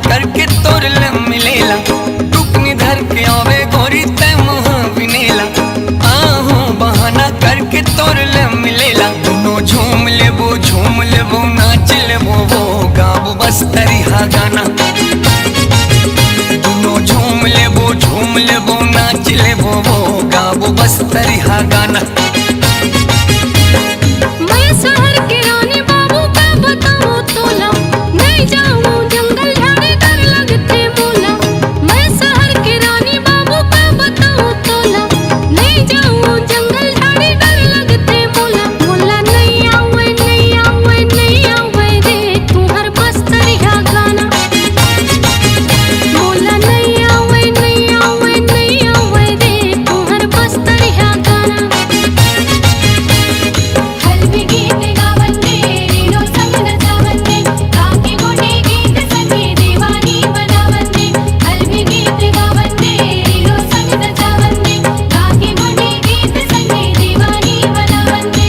करके तोरल मिलेला टुकनी धर के आवे गोरी तै मुँह बिनेला आहू बहाना करके तोरल मिलेला दोनों झूम लेबो नाच लेबो वो गाबो बस तरिहा गाना दोनों झूम लेबो नाच लेबो वो गाबो बस तरिहा गाना। मैं शहर के रानी बाबू का बताऊं तोला नहीं जाऊं जंगल झाड़ी डर लगते मोला। मैं शहर के रानी बाबू का बताऊं तोला नहीं जाऊं जंगल झाड़ी डर लगते मोला। मोला नहीं आवे रे तुम्हार बस तरिहा गाना। मोला नहीं आवे रे तुम्हार बस तरिहा गाना। हल्दी गीत गावंदे रीनो संग नचावंदे काके मोटे गीत संगे दीवानी बनावंदे। हल्दी गीत गावंदे रीनो संग नचावंदे काके मोटे गीत संगे दीवानी बनावंदे।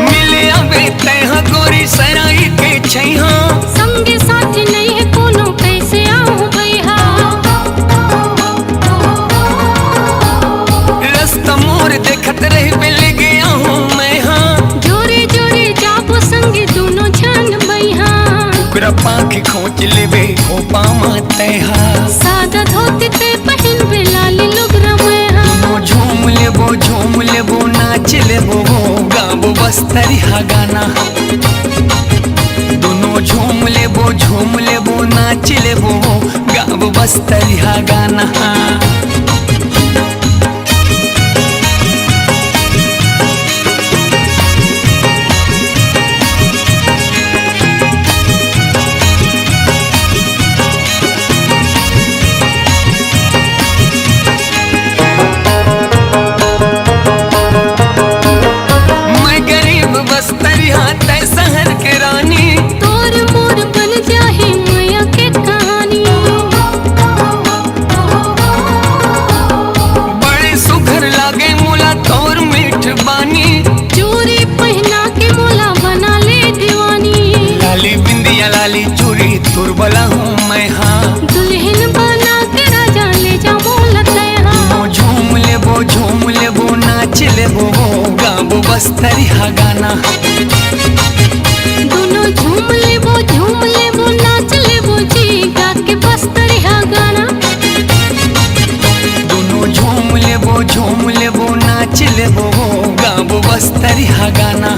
मिले आवे तैहा गोरी सराई के छैहा संगे साथी नहीं है कोनो कैसे आऊं भैया। रास्ता मोर देखत रही मिल गया हूँ मैं हाँ जोरे जोरे जाबो संगे दोनों जान भैया। ओकरा पाखी खोच लेबे हो पामा तैहा सादा धोती ते पहन बे लाली लुगरा मैं हाँ। झूम लेबो नाच लेबो वो गाबो बस तरिहा गाना। दोनों झूम लेबो नाच लेबो वो गाबो बस तरिहा गाना। मैं गरीब बस तरिहा तै शहर के रानी तोर मोर बन जाहे माया के कहानी। बड़े सुघर लागे मोला तोर मीठ बानी चूड़ी पहना के मोला बना ले दीवानी। लाली बिंदिया लाली चूड़ी तुर बला हूँ मैं हाँ दुल्हन बना के राजा ले जा मोला तैहा। झूम लेबो नाच लेबो वो गाबो बस तरिहा गाना। दोनों झूम लेबो नाच लेबो जी गा के बस तरिहा गाना। दोनों झूम लेबो नाच लेबो वो गाबो बस तरिहा गाना।